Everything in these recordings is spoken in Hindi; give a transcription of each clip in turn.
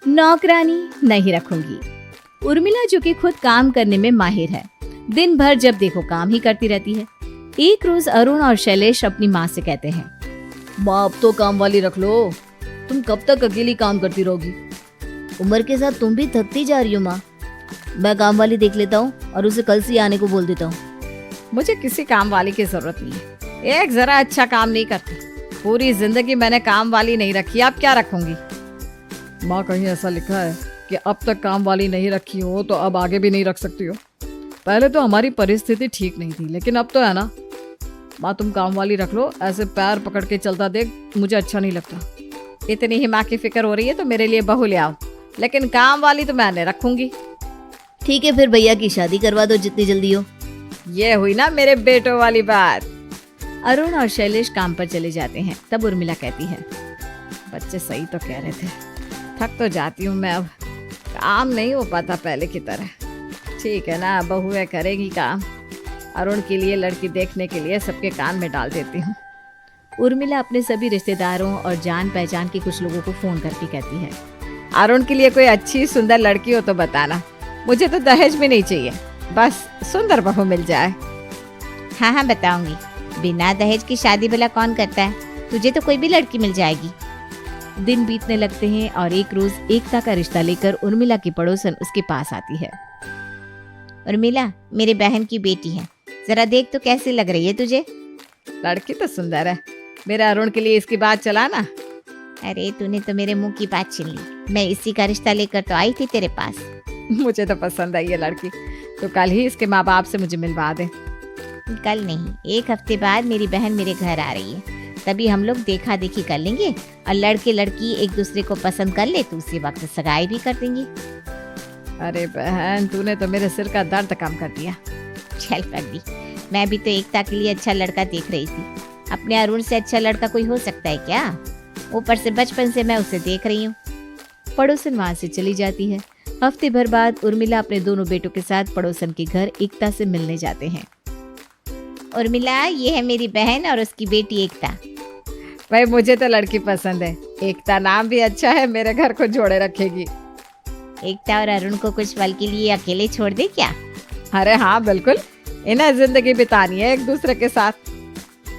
नौकरानी नहीं रखूंगी। उर्मिला जो कि खुद काम करने में माहिर है, दिन भर जब देखो काम ही करती रहती है। एक रोज अरुण और शैलेश अपनी माँ से कहते हैं, माँ अब तो काम वाली रख लो, तुम कब तक अकेली काम करती रहोगी। उम्र के साथ तुम भी थकती जा रही हो माँ, मैं काम वाली देख लेता हूँ और उसे कल से आने को बोल देता हूँ। मुझे किसी काम वाली की जरूरत नहीं है, एक जरा अच्छा काम नहीं करती। पूरी जिंदगी मैंने काम वाली नहीं रखी, अब क्या रखूंगी। माँ कहीं ऐसा लिखा है कि अब तक काम वाली नहीं रखी हो तो अब आगे भी नहीं रख सकती हो। पहले तो हमारी परिस्थिति ठीक नहीं थी, लेकिन अब तो है ना। माँ तुम काम वाली रख लो, ऐसे पैर पकड़ के चलता देख मुझे अच्छा नहीं लगता। इतनी ही माँ की फिक्र हो रही है तो मेरे लिए बहू ले आओ, लेकिन काम वाली तो मैं नहीं रखूंगी। ठीक है फिर भैया की शादी करवा दो जितनी जल्दी हो। ये हुई ना मेरे बेटों वाली बात। अरुण और शैलेश काम पर चले जाते हैं। तब उर्मिला कहती है, बच्चे सही तो कह रहे थे, थक तो जाती हूँ मैं, अब काम नहीं हो पाता पहले की तरह। ठीक है ना, बहुएं करेगी काम। अरुण के लिए लड़की देखने के लिए सबके कान में डाल देती हूँ। उर्मिला अपने सभी रिश्तेदारों और जान पहचान के कुछ लोगों को फोन करके कहती है, अरुण के लिए कोई अच्छी सुंदर लड़की हो तो बताना। मुझे तो दहेज भी नहीं चाहिए, बस सुंदर बहू मिल जाए। हाँ हाँ बताऊंगी, बिना दहेज की शादी भला कौन करता है, तुझे तो कोई भी लड़की मिल जाएगी। दिन बीतने लगते हैं और एक रोज एकता का रिश्ता लेकर उर्मिला की पड़ोसन उसके पास आती है। उर्मिला मेरे बहन की बेटी है, जरा देख तो कैसी लग रही है तुझे। लड़की तो सुंदर है, मेरे अरुण के लिए इसकी बात चलाना। अरे तूने तो मेरे मुंह की बात छीन ली, मैं इसी का रिश्ता लेकर तो आई थी तेरे पास। मुझे तो पसंद आई ये लड़की, तो कल ही इसके माँ बाप से मुझे मिलवा दे। कल नहीं, एक हफ्ते बाद मेरी बहन मेरे घर आ रही है, तभी हम लोग देखा देखी कर लेंगे और लड़के लड़की एक दूसरे को पसंद कर ले तो उसी वक्त सगाई भी कर देंगे। अरे बहन तूने तो मेरे सिर का दर्द कम कर दिया। चल पगली, मैं भी तो एकता के लिए अच्छा लड़का देख रही थी। अपने अरुण से अच्छा लड़का कोई हो सकता है क्या? ऊपर से बचपन से मैं उसे देख रही हूँ। पड़ोसन वहाँ से चली जाती है। हफ्ते भर बाद उर्मिला अपने दोनों बेटों के साथ पड़ोसन के घर एकता से मिलने जाते हैं। उर्मिला ये है मेरी बहन और उसकी बेटी एकता। भाई मुझे तो लड़की पसंद है, एकता नाम भी अच्छा है, मेरे घर को जोड़े रखेगी। एकता और अरुण को कुछ पल के लिए अकेले छोड़ दे क्या? अरे हाँ बिल्कुल, इन्हें जिंदगी बितानी है एक दूसरे के साथ।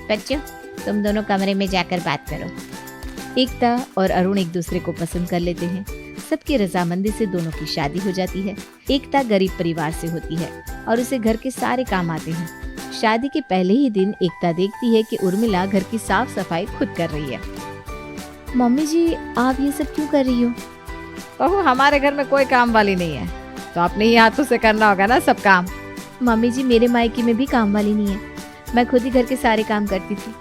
बच्चों तुम दोनों कमरे में जाकर बात करो। एकता और अरुण एक दूसरे को पसंद कर लेते हैं। सबकी रजामंदी से दोनों की शादी हो जाती है। एकता गरीब परिवार से होती है और उसे घर के सारे काम आते हैं। शादी के पहले ही दिन एकता देखती है कि उर्मिला घर की साफ सफाई खुद कर रही है। मम्मी जी आप ये सब क्यों कर रही हो? बहू हमारे घर में कोई काम वाली नहीं है, तो अपने ही हाथों से करना होगा ना सब काम। मम्मी जी मेरे मायके में भी काम वाली नहीं है, मैं खुद ही घर के सारे काम करती थी।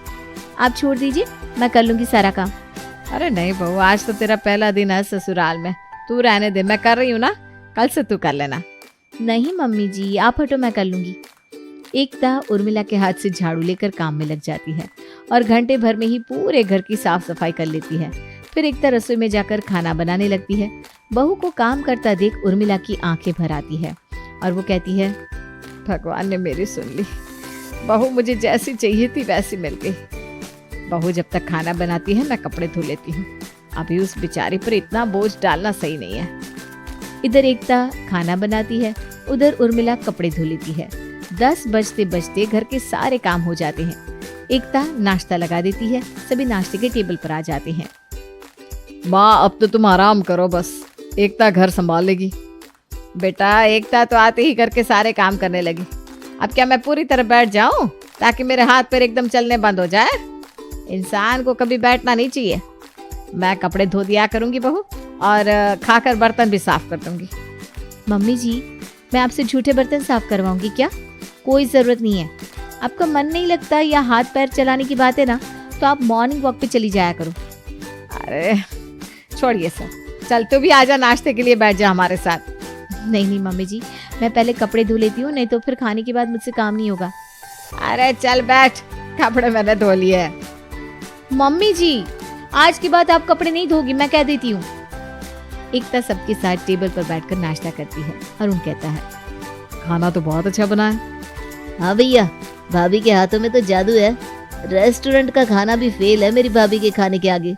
आप छोड़ दीजिए, मैं कर लूंगी सारा काम। अरे नहीं बहू, आज तो तेरा पहला दिन है ससुराल में, तू रहने दे, मैं कर रही हूँ ना, कल से तू कर लेना। नहीं मम्मी जी आप हटो, मैं कर लूंगी। एकता उर्मिला के हाथ से झाड़ू लेकर काम में लग जाती है और घंटे भर में ही पूरे घर की साफ सफाई कर लेती है। फिर एकता रसोई में जाकर खाना बनाने लगती है। बहू को काम करता देख उर्मिला की आंखें भर आती है और वो कहती है, भगवान ने मेरी सुन ली, बहू मुझे जैसी चाहिए थी वैसी मिल गई। बहू जब तक खाना बनाती है मैं कपड़े धो लेती हूँ, अभी उस बेचारी पर इतना बोझ डालना सही नहीं है। इधर एकता खाना बनाती है, उधर उर्मिला कपड़े धो लेती है। 10 बजते बजते घर के सारे काम हो जाते हैं। एकता नाश्ता लगा देती है, सभी नाश्ते के टेबल पर आ जाते हैं। माँ अब तो तुम आराम करो, बस एकता घर संभाल लेगी। बेटा एकता तो आते ही घर के सारे काम करने लगी, अब क्या मैं पूरी तरह बैठ जाऊं ताकि मेरे हाथ पैर एकदम चलने बंद हो जाए? इंसान को कभी बैठना नहीं चाहिए। मैं कपड़े धो दिया करूंगी बहू, और खाकर बर्तन भी साफ कर दूंगी। मम्मी जी मैं आपसे झूठे बर्तन साफ करवाऊंगी क्या? कोई जरूरत नहीं है। आपका मन नहीं लगता या हाथ पैर चलाने की बात है ना, तो आप मॉर्निंग वॉक पे चली जाया करो। अरे छोड़िए सर, चल तू भी आजा, नाश्ते के लिए बैठ जा हमारे साथ। नहीं नहीं मम्मी जी, मैं पहले कपड़े धो लेती हूँ, नहीं तो फिर खाने के बाद मुझसे काम नहीं होगा। अरे चल बैठ, कपड़े मैंने धो लिए हैं। मम्मी जी आज के बाद आप कपड़े नहीं धोगी, मैं कह देती हूँ। एकता सबके साथ टेबल पर बैठकर नाश्ता करती है। अरुण कहता है, खाना तो बहुत अच्छा बना है। हाँ भैया, भाभी के हाथों में तो जादू है, रेस्टोरेंट का खाना भी फेल है मेरी भाभी के खाने के आगे।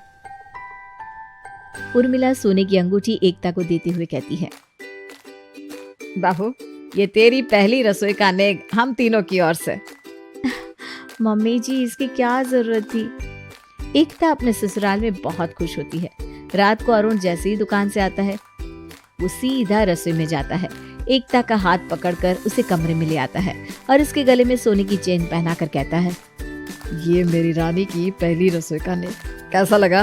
उर्मिला सोने की अंगूठी एकता को देते हुए कहती है, बहू, ये तेरी पहली रसोई का नेग हम तीनों की ओर से। मम्मी जी इसकी क्या जरूरत थी। एकता अपने ससुराल में बहुत खुश होती है। रात को अरुण जैसे ही दुकान से आता है वो सीधा रसोई में जाता है। एकता का हाथ पकड़कर उसे कमरे में ले आता है और इसके गले में सोने की चेन पहनाकर कहता है, ये मेरी रानी की पहली रसोई का नेक, कैसा लगा?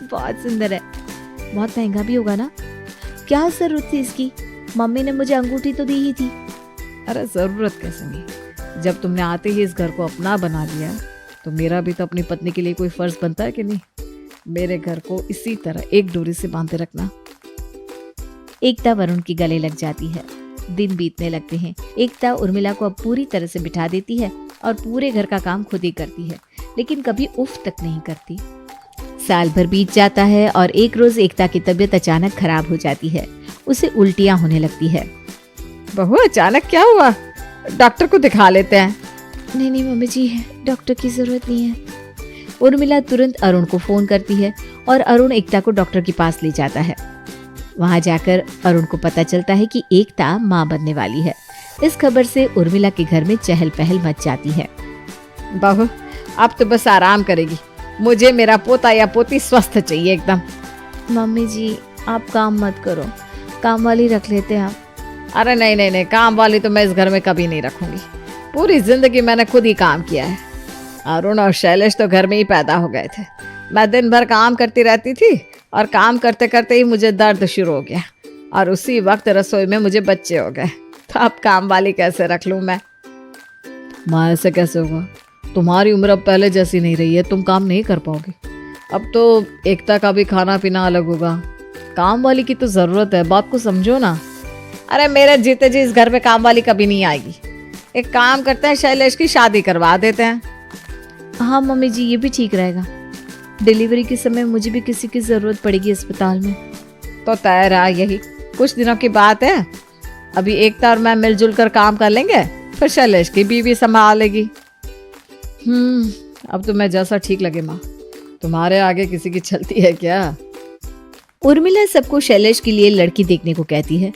बहुत सुंदर है। बहुत महंगा भी होगा ना? क्या जरूरत थी इसकी? मम्मी ने मुझे अंगूठी तो दी ही थी। अरे जरूरत कैसे नहीं, जब तुमने आते ही इस घर को अपना बना लिया तो मेरा भी तो अपनी पत्नी के लिए कोई फर्ज बनता है कि नहीं। मेरे घर को इसी तरह एक डोरी से बांधे रखना। एकता वरुण की गले लग जाती है। दिन बीतने लगते हैं। एकता उर्मिला को अब पूरी तरह से बिठा देती है और पूरे घर का काम खुद ही करती है, लेकिन कभी उफ तक नहीं करती। साल भर बीत जाता है और एक रोज एकता की तबीयत अचानक खराब हो जाती है। उसे उल्टियां होने लगती है। बहू, अचानक क्या हुआ? डॉक्टर को दिखा लेते हैं। नहीं मम्मी जी, डॉक्टर की जरूरत नहीं है। उर्मिला तुरंत अरुण को फोन करती है और अरुण एकता को डॉक्टर के पास ले जाता है। वहां जाकर अरुण को पता चलता है कि एकता मां बनने वाली है। इस खबर से उर्मिला के घर में चहल पहल मच जाती है। बहू, अब तो बस आराम करेगी। मुझे मेरा पोता या पोती स्वस्थ चाहिए एकदम। मम्मी जी आप काम मत करो, काम वाली रख लेते हैं आप। अरे नहीं, काम वाली तो मैं इस घर में कभी नहीं रखूंगी। पूरी जिंदगी मैंने खुद ही काम किया है। अरुण और शैलेश तो घर में ही पैदा हो गए थे। मैं दिन भर काम करती रहती थी और काम करते करते ही मुझे दर्द शुरू हो गया और उसी वक्त रसोई में मुझे बच्चे हो गए। तो अब काम वाली कैसे रख लूं मैं? माँ ऐसे कैसे होगा? तुम्हारी उम्र अब पहले जैसी नहीं रही है, तुम काम नहीं कर पाओगी। अब तो एकता का भी खाना पीना अलग होगा। काम वाली की तो जरूरत है, बात को समझो ना। अरे मेरे जीते जी इस घर में काम वाली कभी नहीं आएगी। एक काम करते हैं, शैलेश की शादी करवा देते हैं। हाँ मम्मी जी ये भी ठीक रहेगा। डिलीवरी के समय मुझे भी किसी की जरूरत पड़ेगी अस्पताल में। तो तय रहा यही, कुछ दिनों की बात है। अभी एकता और मैं मिलजुल कर काम कर लेंगे, फिर शैलेश की बीवी संभालेगी। अब तो मैं जैसा ठीक लगे माँ। तुम्हारे आगे किसी की चलती है क्या? उर्मिला सबको शैलेश के लिए लड़की देखने को कहती है।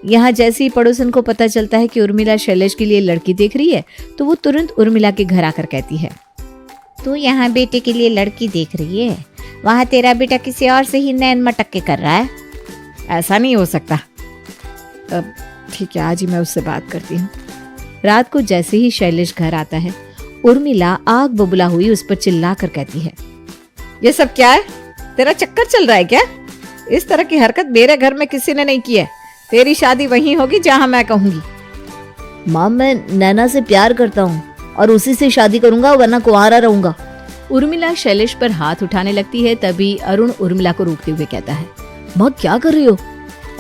यहाँ जैसे ही पड़ोसन को पता चलता है कि उर्मिला शैलेश के लिए लड़की देख रही है तो वो तुरंत उर्मिला के घर आकर कहती है, तू यहाँ बेटे के लिए लड़की देख रही है, वहाँ तेरा बेटा किसी और से ही नैन मटक्के कर रहा है। ऐसा नहीं हो सकता। ठीक है, आज ही मैं उससे बात करती हूँ। रात को जैसे ही शैलेश घर आता है उर्मिला आग बबूला हुई उस पर चिल्ला कर कहती है, ये सब क्या है? तेरा चक्कर चल रहा है क्या? इस तरह की हरकत मेरे घर में किसी ने नहीं की है। तेरी शादी वहीं होगी जहाँ मैं कहूँगी। माँ मैं नैना से प्यार करता हूँ और उसी से शादी करूंगा, वरना कुंवारा रहूंगा। उर्मिला शैलेश पर हाथ उठाने लगती है। तभी अरुण उर्मिला को रोकते हुए कहता है, माँ क्या कर रही हो?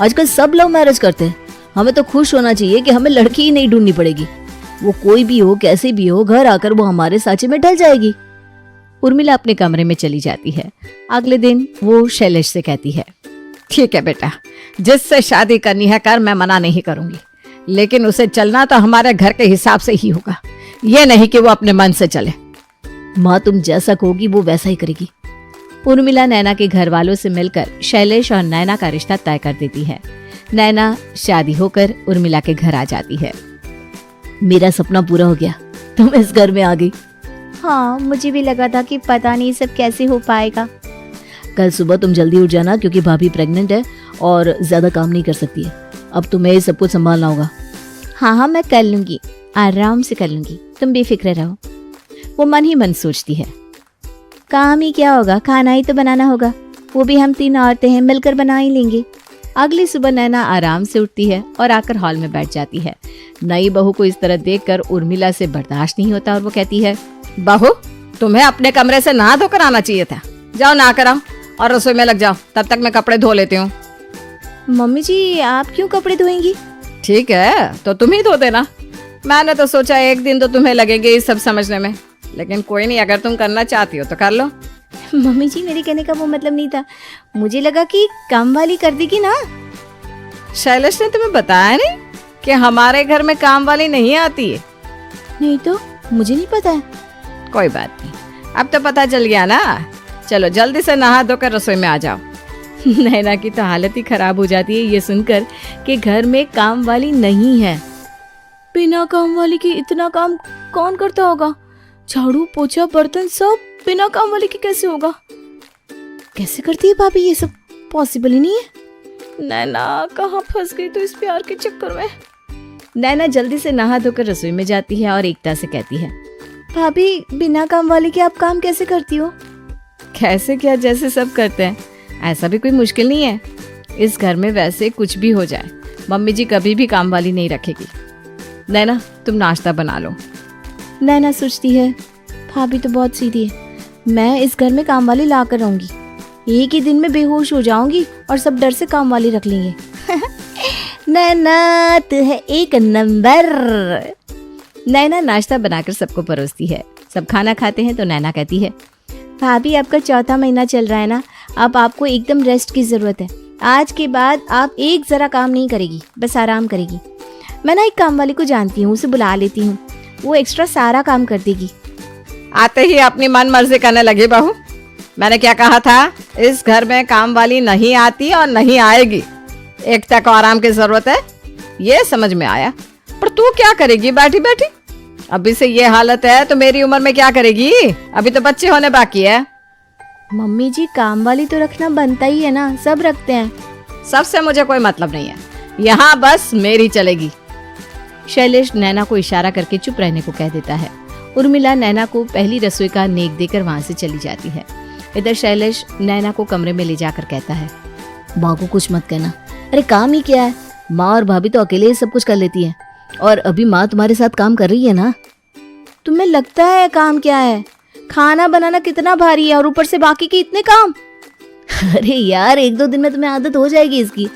आजकल सब लव मैरिज करते हैं। हमें तो खुश होना चाहिए कि हमें लड़की ही नहीं ढूंढनी पड़ेगी। वो कोई भी हो, कैसे भी हो, घर आकर वो हमारे साँचे में ढल जाएगी। उर्मिला अपने कमरे में चली जाती है। अगले दिन वो शैलेश से कहती है, ठीक है बेटा, जिससे शादी करनी है कर, मैं मना नहीं करूंगी, लेकिन उसे चलना तो हमारे घर के हिसाब से ही होगा। ये नहीं कि वो अपने मन से चले। माँ तुम जैसा कहोगी वो वैसा ही करेगी। उर्मिला नैना के घर वालों से मिलकर शैलेश और नैना का रिश्ता तय कर देती है। नैना शादी होकर उर्मिला के घर आ जाती है। मेरा सपना पूरा हो गया, तुम इस घर में आ गई। हाँ मुझे भी लगा था कि पता नहीं सब कैसे हो पाएगा। कल सुबह तुम जल्दी उठ जाना क्योंकि भाभी प्रेग्नेंट है और ज्यादा काम नहीं कर सकती है। अब तुम्हें सब कुछ संभालना होगा। हाँ मैं कर लूंगी, आराम से कर लूंगी, तुम बेफिक्र रहो। वो मन ही मन सोचती है, काम ही क्या होगा, खाना ही तो बनाना होगा, वो भी हम 3 औरतें हैं, मिलकर बना ही लेंगे। अगली सुबह नैना आराम से उठती है और आकर हॉल में बैठ जाती है। नई बहू को इस तरह देखकर उर्मिला से बर्दाश्त नहीं होता और वो कहती है, बहू तुम्हें अपने कमरे से नहा धोकर आना चाहिए था। जाओ नहा कर आओ और रसोई में लग जाओ, तब तक मैं कपड़े धो लेती हूँ। मम्मी जी आप क्यों कपड़े धोएंगी? ठीक है तो तुम ही धो देना। मैंने तो सोचा एक दिन तो तुम्हें लगेंगे ये सब समझने में, लेकिन कोई नहीं, अगर तुम करना चाहती हो तो कर लो। मम्मी जी मेरे कहने का वो मतलब नहीं था, मुझे लगा कि काम वाली कर देगी ना। शैलेश ने तुम्हें बताया नहीं कि हमारे घर में काम वाली नहीं आती है? नहीं तो मुझे नहीं पता है। कोई बात नहीं, अब तो पता चल गया ना। चलो जल्दी से नहा धोकर रसोई में आ जाओ। नैना की तो हालत ही खराब हो जाती है ये सुनकर कि घर में काम वाली नहीं है। बिना काम वाली के इतना काम कौन करता होगा? झाड़ू पोछा बर्तन सब बिना काम वाली के कैसे होगा? कैसे करती है भाभी ये सब? पॉसिबल ही नहीं है। नैना कहाँ फंस गई तो इस प्यार के चक्कर में। नैना जल्दी से नहा धोकर रसोई में जाती है और एकता से कहती है, भाभी बिना काम वाली के आप काम कैसे करती हो? कैसे क्या, जैसे सब करते हैं, ऐसा भी कोई मुश्किल नहीं है। इस घर में वैसे कुछ भी हो जाए मम्मी जी कभी भी काम वाली नहीं रखेगी। नैना तुम नाश्ता बना लो। नैना सोचती है, भाभी तो बहुत सीधी है, मैं इस घर में काम वाली ला कर रहूंगी, एक ही दिन में बेहोश हो जाऊंगी और सब डर से काम वाली रख लेंगे। नैना तू है एक नंबर। नैना नाश्ता बनाकर सबको परोसती है। सब खाना खाते हैं तो नैना कहती है, भाभी आपका चौथा महीना चल रहा है ना, अब आपको एकदम रेस्ट की ज़रूरत है। आज के बाद आप एक ज़रा काम नहीं करेगी, बस आराम करेगी। मैं ना एक काम वाली को जानती हूँ, उसे बुला लेती हूँ, वो एक्स्ट्रा सारा काम कर देगी। आते ही अपनी मन मर्जी करने लगी बहू। मैंने क्या कहा था? इस घर में काम वाली नहीं आती और नहीं आएगी। एकता को आराम की जरूरत है, ये समझ में आया। पर तू क्या करेगी बैठी बैठी? अभी से ये हालत है तो मेरी उम्र में क्या करेगी? अभी तो बच्चे होने बाकी है। मम्मी जी काम वाली तो रखना बनता ही है ना, सब रखते हैं। सबसे मुझे कोई मतलब नहीं है, यहाँ बस मेरी चलेगी। शैलेश नैना को इशारा करके चुप रहने को कह देता है। उर्मिला नैना को पहली रसोई का नेक देकर वहां से चली जाती है। इधर शैलेश नैना को कमरे में ले जाकर कहता है, माँ को कुछ मत कहना। अरे काम ही क्या है, माँ और भाभी तो अकेले ही सब कुछ कर लेती है, और अभी माँ तुम्हारे साथ काम कर रही है ना। तुम्हें लगता है काम क्या है? खाना बनाना कितना भारी है और ऊपर से बाकी के इतने काम। अरे यार, एक दो दिन में तुम्हें आदत हो जाएगी इसकी।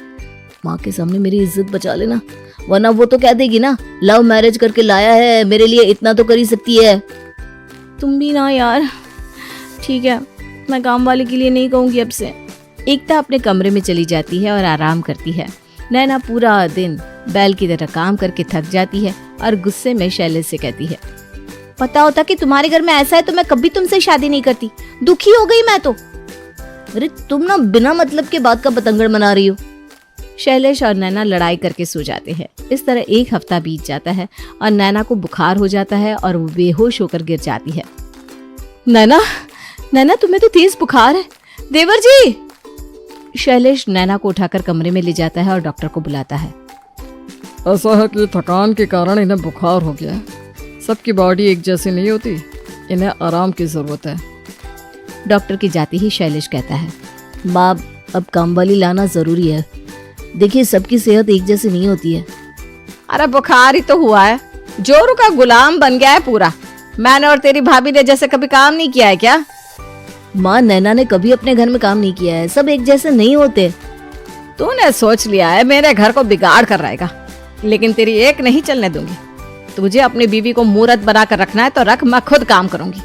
माँ के सामने मेरी इज्जत बचा लेना, वरना वो तो कह देगी ना, लव मैरिज करके लाया है, मेरे लिए इतना तो कर ही सकती है। तुम भी ना यार। ठीक है, मैं काम वाले के लिए नहीं कहूँगी अब से। एकता अपने कमरे में चली जाती है और आराम करती है। नैना पूरा दिन बैल की तरह काम करके थक जाती है और गुस्से में शैलेश से कहती है, पता होता कि तुम्हारे घर में ऐसा है तो मैं कभी तुमसे शादी नहीं करती। दुखी हो गई मैं तो। अरे तुम ना बिना मतलब के बात का पतंगड़ मना रही हो। शैलेश और नैना लड़ाई करके सो जाते हैं। इस तरह एक हफ्ता बीत जाता है और नैना को बुखार हो जाता है और वो बेहोश होकर गिर जाती है। नैना, नैना तुम्हें तो तेज बुखार है। देवर जी। शैलेश नैना को उठाकर कमरे में ले जाता है और डॉक्टर को बुलाता है। ऐसा है कि थकान के कारण इन्हें बुखार हो गया है। सबकी बॉडी एक जैसी नहीं होती, इन्हें आराम की जरूरत है। डॉक्टर की जाते ही शैलेश कहता है, माँ अब काम वाली लाना जरूरी है। देखिए सबकी सेहत एक जैसी नहीं होती है। अरे बुखार ही तो हुआ है, जोरू का गुलाम बन गया है पूरा। मैंने और तेरी भाभी ने जैसे कभी काम नहीं किया है क्या? माँ नैना ने कभी अपने घर में काम नहीं किया है, सब एक जैसे नहीं होते। तूने सोच लिया है मेरे घर को बिगाड़ कर रहेगा, लेकिन तेरी एक नहीं चलने दूंगी। तुझे अपनी बीवी को मूर्त बना कर रखना है तो रख, मैं खुद काम करूंगी।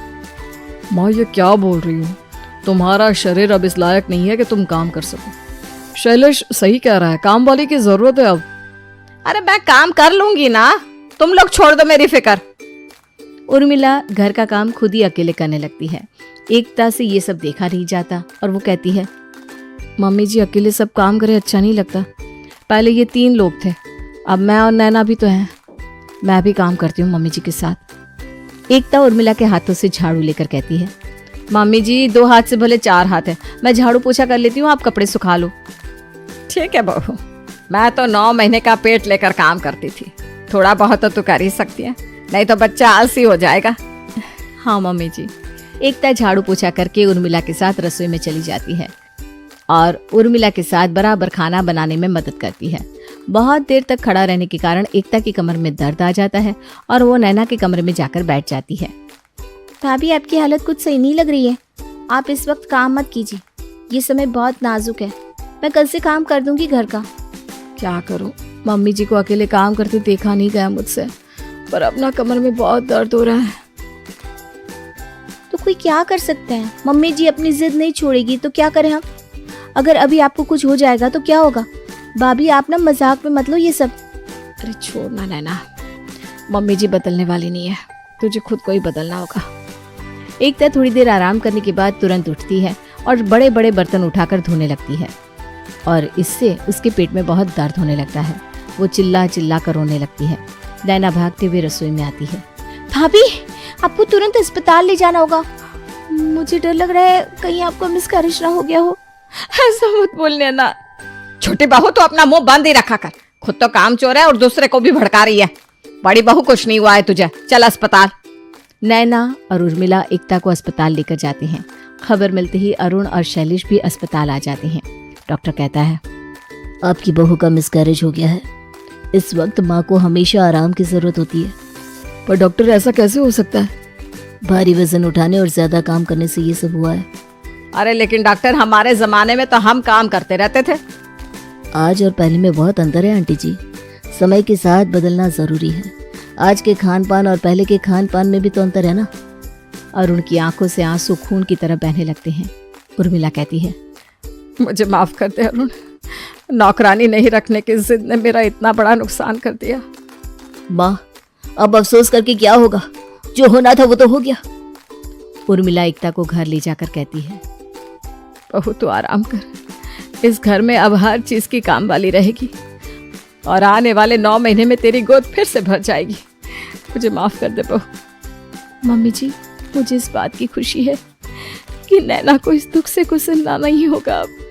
माँ ये क्या बोल रही हो? तुम्हारा शरीर अब इस लायक नहीं है कि तुम काम कर सको। शैलेश सही कह रहा है, काम वाली की जरूरत है अब। अरे मैं काम कर लूंगी ना, तुम लोग छोड़ दो मेरी फिक्र। उर्मिला घर का काम खुद ही अकेले करने लगती है। एकता से ये सब देखा नहीं जाता और वो कहती है, मम्मी जी अकेले सब काम करे अच्छा नहीं लगता। पहले ये 3 लोग थे, अब मैं और नैना भी तो हैं। मैं भी काम करती हूँ मम्मी जी के साथ। एकता उर्मिला के हाथों से झाड़ू लेकर कहती है, मम्मी जी 2 हाथ से भले 4 हाथ है, मैं झाड़ू पोछा कर लेती हूँ, आप कपड़े सुखा लो। ठीक है बहू, मैं तो 9 महीने का पेट लेकर काम करती थी, थोड़ा बहुत तो तू कर ही सकती है, नहीं तो बच्चा आलसी हो जाएगा। हाँ मम्मी जी। एकता झाड़ू पोछा करके उर्मिला के साथ रसोई में चली जाती है और उर्मिला के साथ बराबर खाना बनाने में मदद करती है। बहुत देर तक खड़ा रहने के कारण एकता की कमर में दर्द आ जाता है और वो नैना के कमरे में जाकर बैठ जाती है। भाभी आपकी हालत कुछ सही नहीं लग रही है, आप इस वक्त काम मत कीजिए, ये समय बहुत नाजुक है। मैं कल से काम कर दूंगी घर का। क्या करूं, मम्मी जी को अकेले काम करते देखा नहीं गया मुझसे, पर अपना कमर में बहुत दर्द हो रहा है। तो कोई क्या कर सकते हैं, मम्मी जी अपनी जिद नहीं छोड़ेगी तो क्या करें हम? अगर अभी आपको कुछ हो जाएगा तो क्या होगा? भाभी आप ना मजाक में मत लो ये सब। अरे छोड़ना नैना, मम्मी जी बदलने वाली नहीं है, तुझे खुद को ही बदलना होगा। एकता थोड़ी देर आराम करने के बाद तुरंत उठती है और बड़े बड़े बर्तन उठाकर धोने लगती है। और इससे उसके पेट में बहुत दर्द होने लगता है। वो चिल्ला चिल्ला कर रोने लगती है। नैना भागते हुए रसोई में आती है। भाभी, आपको तुरंत अस्पताल ले जाना होगा। मुझे डर लग रहा है कहीं आपको मिसकैरेज ना हो गया हो। ऐसा मत बोल नैना। छोटी बहू तो अपना मुंह बंद ही रखा कर। खुद तो काम चोर है और दूसरे को भी भड़का रही है। बड़ी बहू कुछ नहीं हुआ है तुझे, चल अस्पताल। नैना और उर्मिला एकता को अस्पताल लेकर जाते हैं। खबर मिलते ही अरुण और शैलेश भी अस्पताल आ जाते हैं। डॉक्टर कहता है, आपकी बहू का मिसकैरेज हो गया है। इस वक्त माँ को हमेशा आराम की जरूरत होती है। पर डॉक्टर ऐसा कैसे हो सकता है? भारी वजन उठाने और ज्यादा काम करने से ये सब हुआ है। अरे लेकिन डॉक्टर, हमारे जमाने में तो हम काम करते रहते थे। आज और पहले में बहुत अंतर है आंटी जी। समय के साथ बदलना जरूरी है। आज के खान पान और पहले के खान पान में भी तो अंतर है ना। अरुण की आंखों से आंसू खून की तरह बहने लगते हैं। उर्मिला कहती है, मुझे माफ कर दे अरुण। नौकरानी नहीं रखने की जिद ने मेरा इतना बड़ा नुकसान कर दिया। माँ, अब अफसोस करके क्या होगा? जो होना था वो तो हो गया। उर्मिला एकता को घर ले जाकर कहती है, बहू तू आराम कर। इस घर में अब हर चीज की काम वाली रहेगी और आने वाले 9 महीने में तेरी गोद फिर से भर जाएगी। मुझे माफ कर दे बहू। मम्मी जी, मुझे इस बात की खुशी है कि नैना को इस दुख से गुजरना नहीं होगा अब।